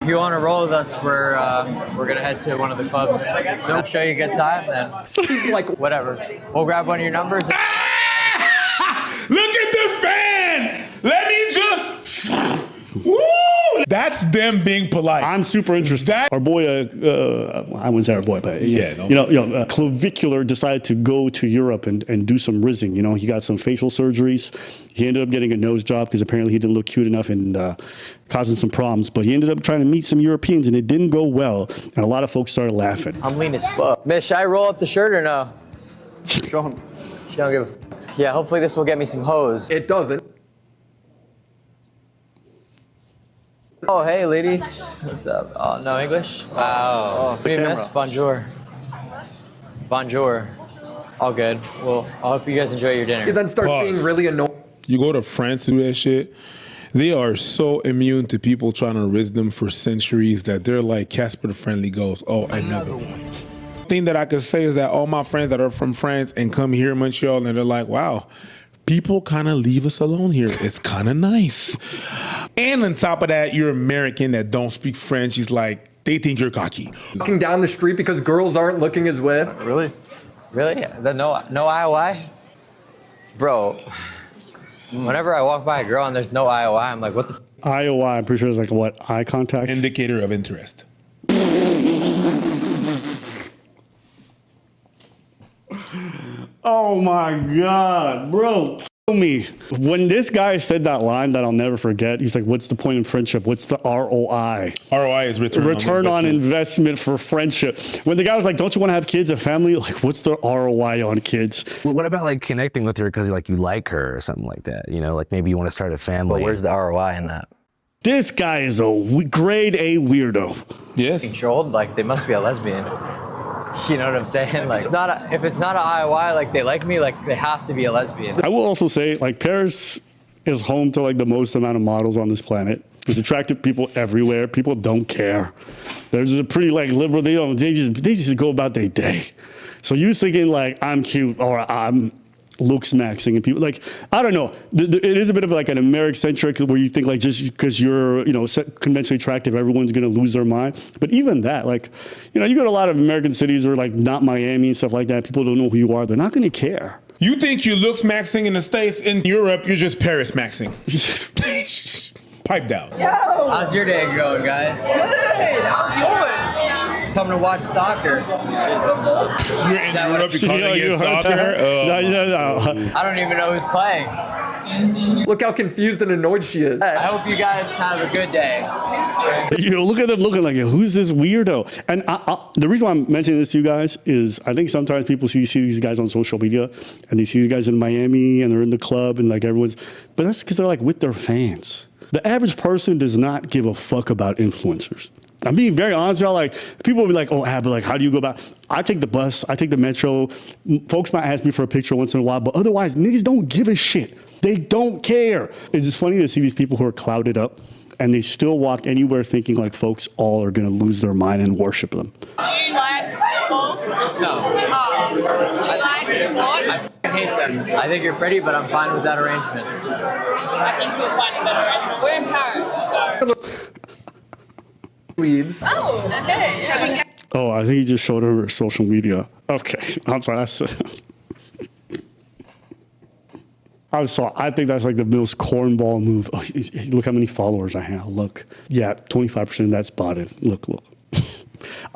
you want to roll with us, we're gonna head to one of the clubs. I'll show you a good time, then He's like, whatever. We'll grab one of your numbers. Look at the fan! Let me just... Woo! That's them being polite. I'm super interested. Our boy, I wouldn't say our boy, but Clavicular decided to go to Europe and do some rizzing. You know, he got some facial surgeries. He ended up getting a nose job because apparently he didn't look cute enough and causing some problems. But he ended up trying to meet some Europeans and it didn't go well. And a lot of folks started laughing. I'm lean as fuck. Miss, should I roll up the shirt or no? show him. She don't give a... Yeah, hopefully this will get me some hoes. It doesn't. Oh, hey, ladies. What's up? Oh, no English? Wow. What do you miss? Bonjour. Bonjour. All good. Well, I hope you guys enjoy your dinner. He then starts being really annoying. You go to France to do that shit, they are so immune to people trying to rizz them for centuries that they're like Casper the Friendly Ghost. Oh, another one. Thing that I could say is that all my friends that are from France and come here in Montreal and they're like, wow, people kind of leave us alone here. It's kind of nice. And on top of that, you're American that don't speak French. He's like, they think you're cocky. Walking down the street because girls aren't looking his way. Really? Really? No IOI? Bro, whenever I walk by a girl and there's no IOI, I'm like, what the? IOI, I'm pretty sure it's like what? Eye contact? Indicator of interest. Oh my God, bro. Me. When this guy said that line that I'll never forget, he's like, what's the point in friendship? What's the ROI? ROI is return on investment for friendship. When the guy was like, don't you want to have kids, a family? Like, what's the ROI on kids? Well, what about like connecting with her because like you like her or something like that? You know, like maybe you want to start a family. But where's the ROI in that? This guy is a grade A weirdo. Yes. Controlled, like they must be a lesbian. You know what I'm saying? Like, if it's not an IOI, like they like me, like they have to be a lesbian. I will also say, like, Paris is home to like the most amount of models on this planet. There's attractive people everywhere. People don't care. There's a pretty like liberal. They just go about their day. So you thinking like I'm cute or I'm looksmaxxing and people like, I don't know. It is a bit of like an American-centric where you think like just because you're, you know, conventionally attractive, everyone's going to lose their mind. But even that, like, you know, you go to a lot of American cities or like not Miami and stuff like that. People don't know who you are. They're not going to care. You think you looksmaxxing in the States, in Europe, you're just Paris-maxxing. Pipe down. Yo! How's your day going, guys? Good. How's yours? Just coming to watch soccer. You're in Europe, you're calling it soccer? No. I don't even know who's playing. Look how confused and annoyed she is. I hope you guys have a good day. You know, look at them looking like, who's this weirdo? And the reason why I'm mentioning this to you guys is I think sometimes people see these guys on social media and they see these guys in Miami and they're in the club and like everyone's, but that's because they're like with their fans. The average person does not give a fuck about influencers. I'm being very honest with y'all. Like, people will be like, oh, Abba, like, how do you go about? I take the bus, I take the metro. Folks might ask me for a picture once in a while, but otherwise, niggas don't give a shit. They don't care. It's just funny to see these people who are clouded up and they still walk anywhere thinking like folks all are gonna lose their mind and worship them. Do you like football? No. Do you like sport? I hate them. I think you're pretty, but I'm fine with that arrangement. I think you'll find a better arrangement. We're in Paris, so. Leaves. Oh, okay. Yeah. Oh, I think he just showed her social media. Okay, I'm sorry. I think that's like the most cornball move. Oh, look how many followers I have. Look. Yeah, 25% of that's botted. Look.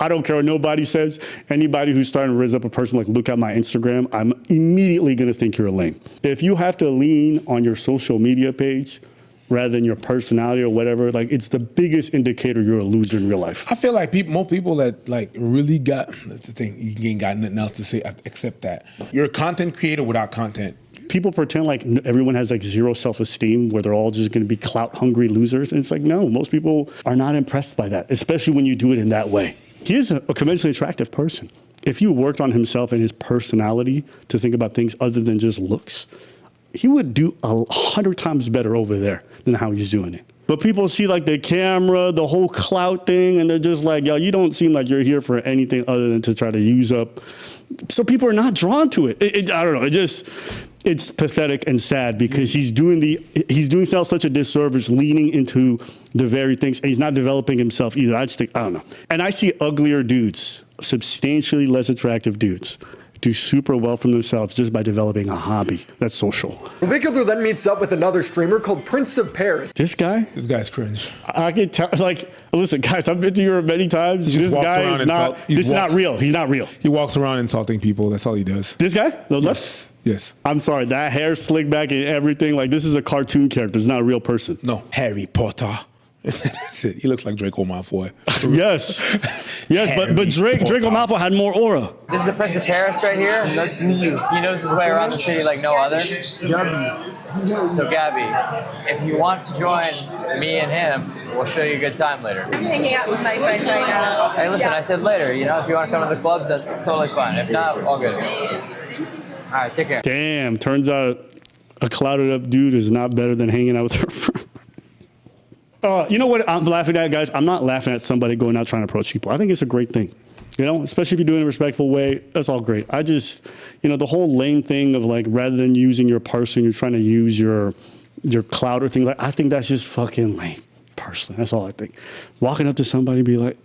I don't care what nobody says. Anybody who's starting to rizz up a person, like, look at my Instagram, I'm immediately going to think you're a lame. If you have to lean on your social media page rather than your personality or whatever, like, it's the biggest indicator you're a loser in real life. I feel like more people that like really got, that's the thing, you ain't got nothing else to say except that. You're a content creator without content. People pretend like everyone has like zero self-esteem where they're all just going to be clout hungry losers. And it's like, no, most people are not impressed by that, especially when you do it in that way. He is a conventionally attractive person. If he worked on himself and his personality to think about things other than just looks, he would do 100 times better over there than how he's doing it. But people see like the camera, the whole clout thing, and they're just like, yo, you don't seem like you're here for anything other than to try to use up. So people are not drawn to it. I don't know. it's pathetic and sad because he's doing himself such a disservice, leaning into the very things, and he's not developing himself either. I just think, I don't know. And I see uglier dudes, substantially less attractive dudes, do super well for themselves just by developing a hobby that's social. Clavicular then meets up with another streamer called Prince of Paris. This guy's cringe. I can tell, like, listen, guys, I've been to Europe many times. This guy is not, this is not real. He's not real. He walks around insulting people. That's all he does. This guy? The left? Yes. I'm sorry, that hair slicked back and everything, like, this is a cartoon character. It's not a real person. No. Harry Potter. That's it. He looks like Draco Malfoy. Yes. Yes, but Draco Malfoy had more aura. This is the Prince of Paris right here. Nice to meet you. He knows his way around the city like no other. So Gabby, if you want to join me and him, we'll show you a good time later. I'm hanging out with my friends right now. Hey, listen, I said later. You know, if you want to come to the clubs, that's totally fine. If not, all good. All right, take care. Damn, turns out a clouded up dude is not better than hanging out with her friend. You know what I'm laughing at, guys? I'm not laughing at somebody going out trying to approach people. I think it's a great thing. You know, especially if you do it in a respectful way, that's all great. I just, you know, the whole lame thing of like, rather than using your person, you're trying to use your clout or thing like, I think that's just fucking lame, personally. That's all I think. Walking up to somebody and be like,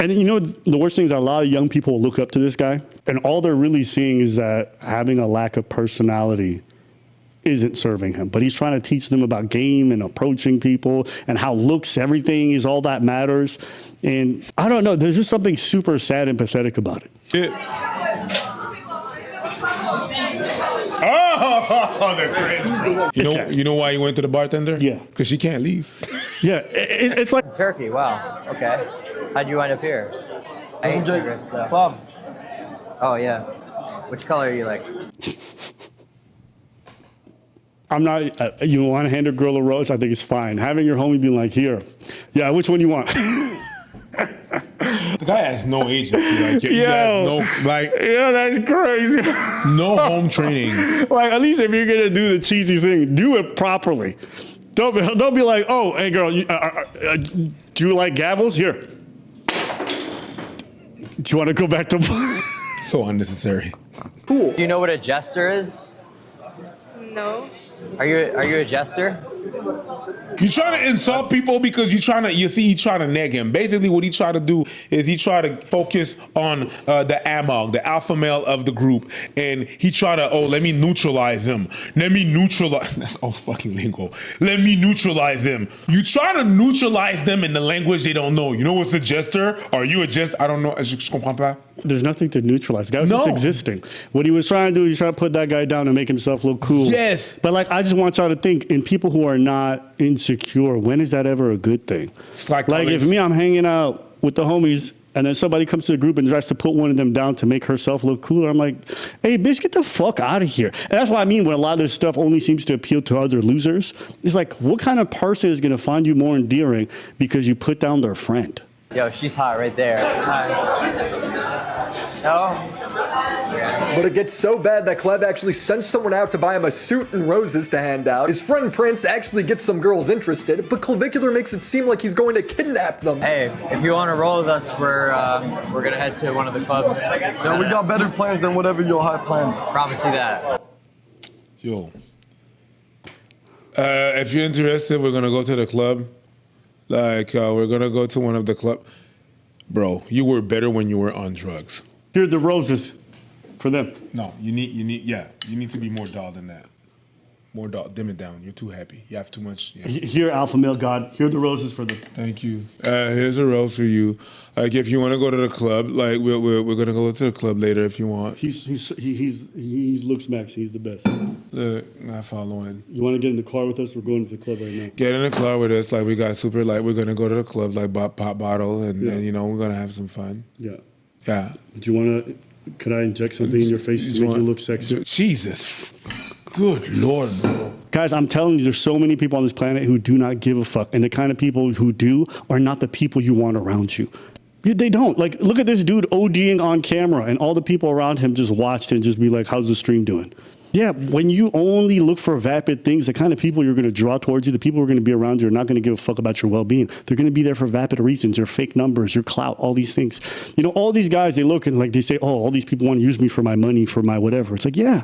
and you know, the worst thing is that a lot of young people look up to this guy, and all they're really seeing is that having a lack of personality isn't serving him, but he's trying to teach them about game and approaching people and how looks, everything is all that matters. And I don't know, there's just something super sad and pathetic about it. Oh, they're crazy. You know why he went to the bartender? Yeah. Because she can't leave. Yeah, it's like... Turkey, wow. Okay. How'd you wind up here? I hate cigarettes, so. Club. Oh, yeah. Which color are you like? I'm not, you want to hand a girl a rose, I think it's fine. Having your homie being like, here, yeah, which one you want? The guy has no agency. Like, he has no, like, yeah, that's crazy. no home training. Like, at least if you're going to do the cheesy thing, do it properly. Don't be like, oh, hey, girl, do you like gavels? Here. Do you want to go back to... So unnecessary. Cool. Do you know what a jester is? No. Are you a jester? You trying to insult people because you see he trying to neg him. Basically what he try to do is he try to focus on the amog, the alpha male of the group, and he try to, let me neutralize him. Let me neutralize, that's all fucking lingo. Let me neutralize him. You try to neutralize them in the language they don't know. You know what's a jester? Are you a jester? I don't know. Je comprends pas. There's nothing to neutralize. The guy was just existing. What he was trying to do, he's trying to put that guy down and make himself look cool. Yes. But like, I just want y'all to think, in people who are not insecure, when is that ever a good thing? It's like if me, I'm hanging out with the homies, and then somebody comes to the group and tries to put one of them down to make herself look cooler, I'm like, hey, bitch, get the fuck out of here. And that's what I mean when a lot of this stuff only seems to appeal to other losers. It's like, what kind of person is going to find you more endearing because you put down their friend? Yo, she's hot right there. No? But it gets so bad that Clev actually sends someone out to buy him a suit and roses to hand out. His friend Prince actually gets some girls interested, but Clavicular makes it seem like he's going to kidnap them. Hey, if you want to roll with us, we're gonna head to one of the clubs. Yeah, we got better plans than whatever you'll have planned. Promise you that. Yo. If you're interested, we're gonna go to the club. Like, we're gonna go to one of the club. Bro, you were better when you were on drugs. Here are the roses for them. No, you need to be more dull than that. More dull, dim it down. You're too happy. You have too much. Yeah. Here, alpha male god. Here are the roses for them. Thank you. Here's a rose for you. Like, if you want to go to the club, like we're gonna go to the club later if you want. He's looksmaxxing. He's the best. Look, not following. You want to get in the car with us? We're going to the club right now. Get in the car with us. Like, we got super light. We're gonna go to the club, like pop bottle, and you know, we're gonna have some fun. Yeah. Yeah. Do you want to? Could I inject something in your face to make you look sexy? Jesus. Good Lord, bro. Guys, I'm telling you, there's so many people on this planet who do not give a fuck. And the kind of people who do are not the people you want around you. They don't. Like, look at this dude ODing on camera, and all the people around him just watched and just be like, how's the stream doing? Yeah, when you only look for vapid things, the kind of people you're going to draw towards you, the people who are going to be around you are not going to give a fuck about your well-being. They're going to be there for vapid reasons, your fake numbers, your clout, all these things. You know, all these guys, they look and like they say, oh, all these people want to use me for my money, for my whatever. It's like, yeah.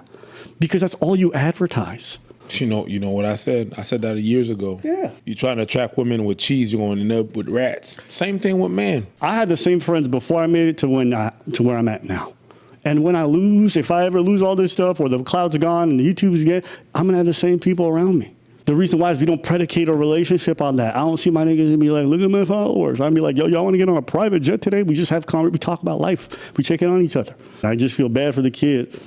because that's all you advertise. You know what I said? I said that years ago. Yeah. You're trying to attract women with cheese, you're going to end up with rats. Same thing with men. I had the same friends before I made it to where I'm at now. And when I lose, if I ever lose all this stuff or the cloud's gone and the YouTube's gone, I'm going to have the same people around me. The reason why is we don't predicate a relationship on that. I don't see my niggas be like, look at my followers. I'd be like, yo, y'all want to get on a private jet today? We just have we talk about life. We check in on each other. And I just feel bad for the kid.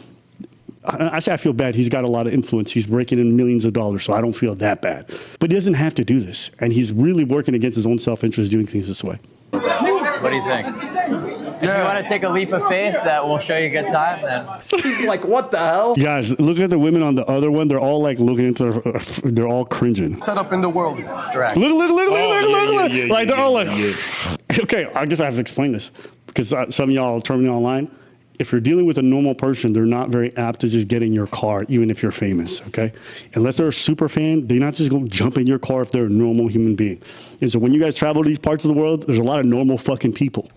I say I feel bad. He's got a lot of influence. He's breaking in millions of dollars, so I don't feel that bad. But he doesn't have to do this. And he's really working against his own self-interest doing things this way. What do you think? If you want to take a leap of faith that will show you a good time, then. He's like, what the hell? Guys, look at the women on the other one. They're all like looking into they're all cringing. Set up in the world. Correct. Look. Like they're all like, okay, I guess I have to explain this because some of y'all turn me online. If you're dealing with a normal person, they're not very apt to just get in your car, even if you're famous, okay? Unless they're a super fan, they're not just going to jump in your car if they're a normal human being. And so when you guys travel to these parts of the world, there's a lot of normal fucking people.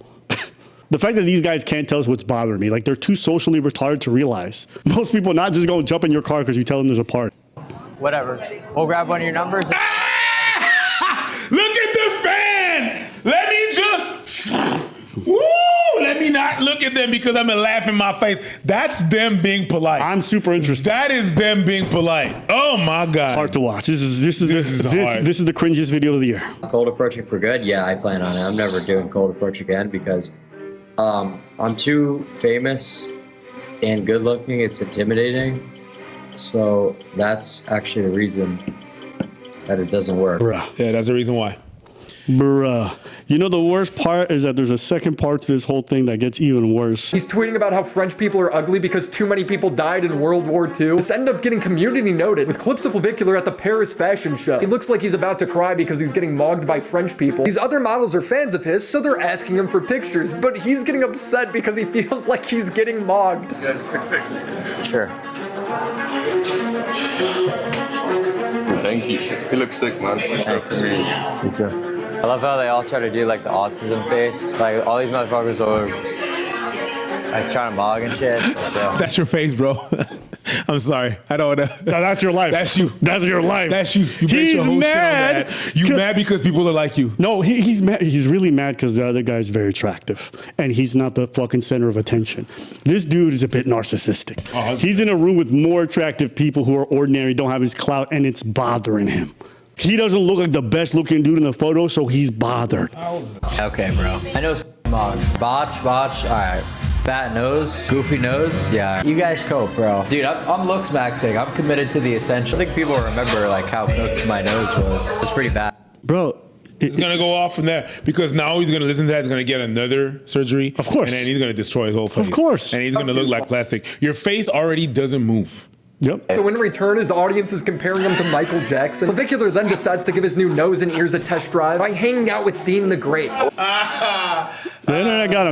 The fact that these guys can't tell us what's bothering me, like they're too socially retarded to realize. Most people not just going to jump in your car because you tell them there's a party. Whatever. We'll grab one of your numbers. Look at the fan! Let me just... Woo! Let me not look at them because I'm gonna laugh in my face. That's them being polite. I'm super interested. That is them being polite. Oh my God. Hard to watch. This is hard. This is the cringiest video of the year. Cold approaching for good? Yeah, I plan on it. I'm never doing cold approach again because I'm too famous and good looking. It's intimidating. So that's actually the reason that it doesn't work. Bruh. Yeah, that's the reason why. Bruh. You know, the worst part is that there's a second part to this whole thing that gets even worse. He's tweeting about how French people are ugly because too many people died in World War II. This ended up getting community noted with clips of Clavicular at the Paris fashion show. He looks like he's about to cry because he's getting mogged by French people. These other models are fans of his, so they're asking him for pictures, but he's getting upset because he feels like he's getting mogged. Sure. Thank you. You look sick, man. Me too. I love how they all try to do like the autism face. Like all these motherfuckers are like trying to mog and shit. So. That's your face, bro. I'm sorry. I don't know. No, that's your life. That's you. That's your life. That's you. You base your whole mad. shit on that. You mad because people are like you. No, he's mad. He's really mad because the other guy's very attractive, and he's not the fucking center of attention. This dude is a bit narcissistic. He's in a room with more attractive people who are ordinary, don't have his clout, and it's bothering him. He doesn't look like the best looking dude in the photo, so he's bothered. Okay, bro. I know mogs. Botch. All right. Fat nose, goofy nose. Yeah, you guys cope, bro. Dude, I'm looksmaxxing. I'm committed to the essential. I think people remember like how cooked my nose was. It's pretty bad. Bro. He's going to go off from there because now he's going to listen to that. He's going to get another surgery. Of course. And then he's going to destroy his whole face. Of course. And he's going to look like plastic. Your face already doesn't move. Yep. So in return, his audience is comparing him to Michael Jackson. Clavicular then decides to give his new nose and ears a test drive by hanging out with Dean the Grape. The internet got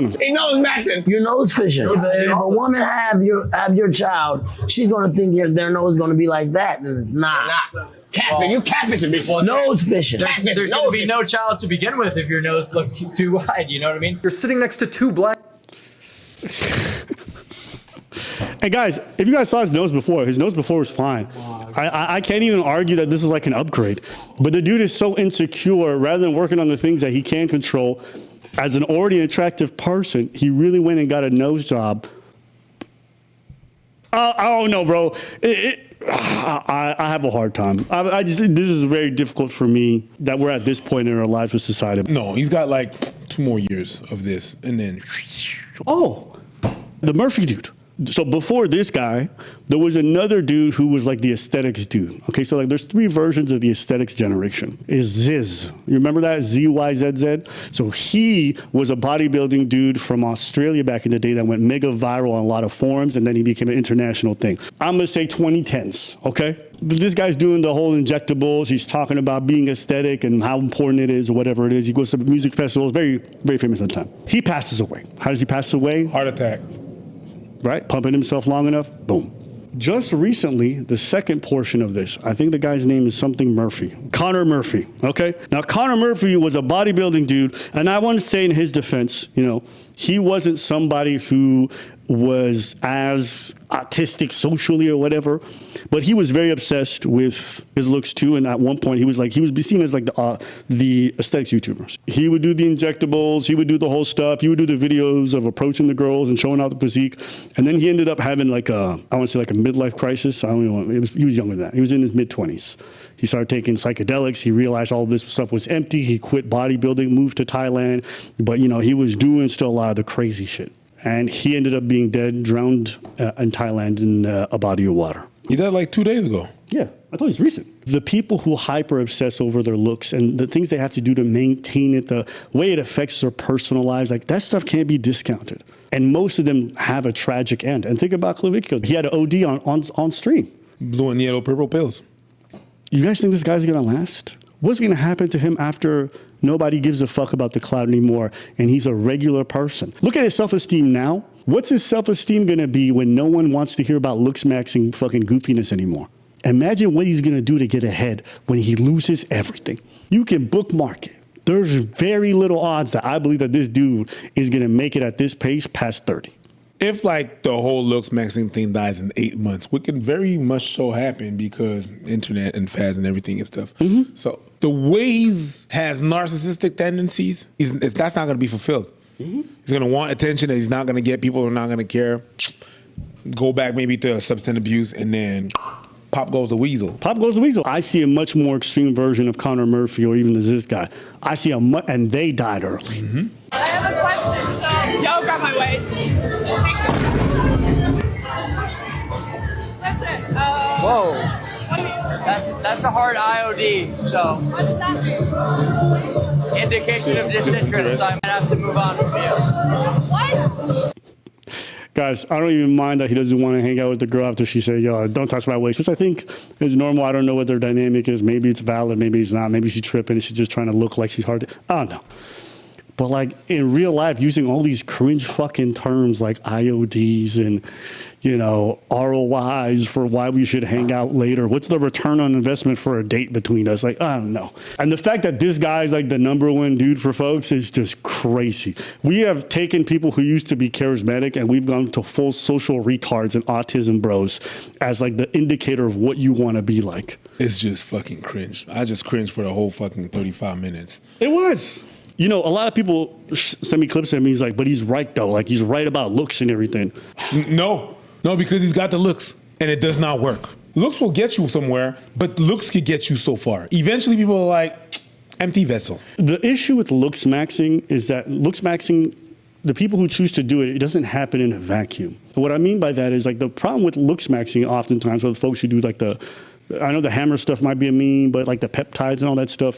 him. He knows Maxon. You're nose fishing. If a woman have your child, she's gonna think their nose is gonna be like that. And it's not. Catfish. You catfishing before. Nose fishing. There's gonna be no child to begin with if your nose looks too wide. You know what I mean? You're sitting next to two black. Hey guys, if you guys saw his nose before was fine. I can't even argue that this is like an upgrade. But the dude is so insecure, rather than working on the things that he can control, as an already attractive person, he really went and got a nose job. I don't know, bro. I have a hard time. This is very difficult for me that we're at this point in our lives with society. No, he's got like 2 more years of this, and then. Oh, the Murphy dude. So before this guy, there was another dude who was like the aesthetics dude. Okay, so like there's 3 versions of the aesthetics generation. Is Rizz. You remember that? ZYZZ? So he was a bodybuilding dude from Australia back in the day that went mega viral on a lot of forums, and then he became an international thing. I'm gonna say 2010s, okay? But this guy's doing the whole injectables. He's talking about being aesthetic and how important it is or whatever it is. He goes to music festivals, very, very famous at the time. He passes away. How does he pass away? Heart attack. Right? Pumping himself long enough, boom. Just recently, the second portion of this, I think the guy's name is something Murphy. Connor Murphy, okay? Now, Connor Murphy was a bodybuilding dude, and I want to say in his defense, you know, he wasn't somebody who was as autistic socially or whatever, but he was very obsessed with his looks too. And at one point he was seen as like the aesthetics YouTubers. He would do the injectables, he would do the whole stuff, he would do the videos of approaching the girls and showing out the physique. And then he ended up having like I want to say like a midlife crisis. I don't know, he was younger than that. He was in his mid-20s. He started taking psychedelics. He realized all this stuff was empty. He quit bodybuilding, moved to Thailand, but he was doing still a lot of the crazy shit. And he ended up being dead, drowned in Thailand in a body of water. He died like 2 days ago. Yeah, I thought it was recent. The people who hyper obsess over their looks and the things they have to do to maintain it, the way it affects their personal lives, like that stuff can't be discounted. And most of them have a tragic end. And think about Clavicular. He had an OD on stream. Blue and yellow purple pills. You guys think this guy's gonna last? What's gonna happen to him after nobody gives a fuck about the cloud anymore and he's a regular person? Look at his self-esteem now. What's his self-esteem gonna be when no one wants to hear about looksmaxxing fucking goofiness anymore? Imagine what he's gonna do to get ahead when he loses everything. You can bookmark it. There's very little odds that I believe that this dude is gonna make it at this pace past 30. If like the whole looksmaxxing thing dies in 8 months, what can very much so happen because internet and fads and everything and stuff. Mm-hmm. So the way he has narcissistic tendencies, that's not going to be fulfilled. Mm-hmm. He's going to want attention that he's not going to get. People are not going to care. Go back maybe to substance abuse and then pop goes the weasel. Pop goes the weasel. I see a much more extreme version of Connor Murphy or even this guy. I see and they died early. Mm-hmm. I have a question. So, yo, grab my waist. That's it. Whoa. That's a hard IOD, so. What does that mean? Indication of disinterest, so I might have to move on from you. What? Guys, I don't even mind that he doesn't want to hang out with the girl after she said, yo, don't touch my waist, which I think is normal. I don't know what their dynamic is. Maybe it's valid, maybe it's not. Maybe she's tripping and she's just trying to look like she's hard. I don't know. But like in real life, using all these cringe fucking terms like IODs and, ROIs for why we should hang out later. What's the return on investment for a date between us? Like, I don't know. And the fact that this guy's like the #1 dude for folks is just crazy. We have taken people who used to be charismatic and we've gone to full social retards and autism bros as like the indicator of what you want to be like. It's just fucking cringe. I just cringed for the whole fucking 35 minutes. It was. A lot of people send me clips of him. He's like, but he's right though. Like he's right about looks and everything. No, because he's got the looks and it does not work. Looks will get you somewhere, but looks could get you so far. Eventually people are like, empty vessel. The issue with looksmaxxing is that looksmaxxing, the people who choose to do it, it doesn't happen in a vacuum. And what I mean by that is like the problem with looksmaxxing oftentimes with folks who do like I know the hammer stuff might be a meme, but like the peptides and all that stuff,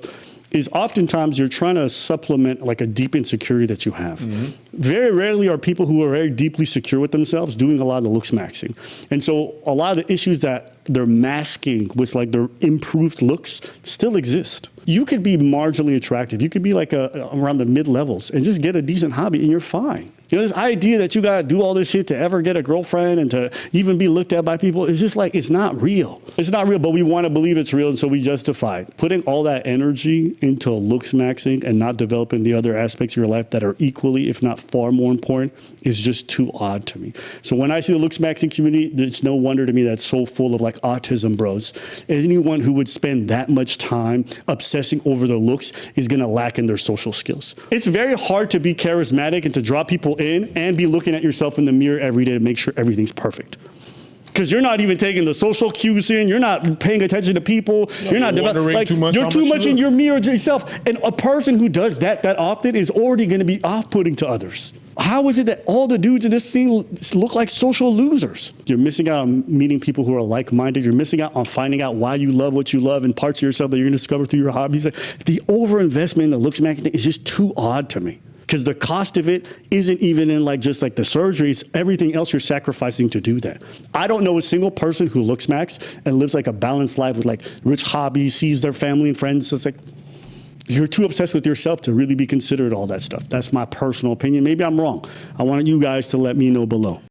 is oftentimes you're trying to supplement like a deep insecurity that you have. Mm-hmm. Very rarely are people who are very deeply secure with themselves doing a lot of the looksmaxxing. And so a lot of the issues that they're masking with like their improved looks still exist. You could be marginally attractive. You could be like around the mid-levels and just get a decent hobby and you're fine. This idea that you got to do all this shit to ever get a girlfriend and to even be looked at by people is just like, it's not real. It's not real, but we want to believe it's real, and so we justify it. Putting all that energy into looksmaxxing and not developing the other aspects of your life that are equally, if not far more important, is just too odd to me. So when I see the looksmaxxing community, it's no wonder to me that's so full of like autism bros. Anyone who would spend that much time obsessing over their looks is going to lack in their social skills. It's very hard to be charismatic and to draw people in and be looking at yourself in the mirror every day to make sure everything's perfect. Because you're not even taking the social cues in. You're not paying attention to people. You're not like you're too much in your mirror to yourself. And a person who does that often is already going to be off-putting to others. How is it that all the dudes in this thing look like social losers? You're missing out on meeting people who are like-minded. You're missing out on finding out why you love what you love and parts of yourself that you're going to discover through your hobbies. The overinvestment in the looksmaxxing thing is just too odd to me. Because the cost of it isn't even in like just like the surgery, it's everything else you're sacrificing to do that. I don't know a single person who looks max and lives like a balanced life with like rich hobbies, sees their family and friends. So it's like, you're too obsessed with yourself to really be considered all that stuff. That's my personal opinion. Maybe I'm wrong. I want you guys to let me know below.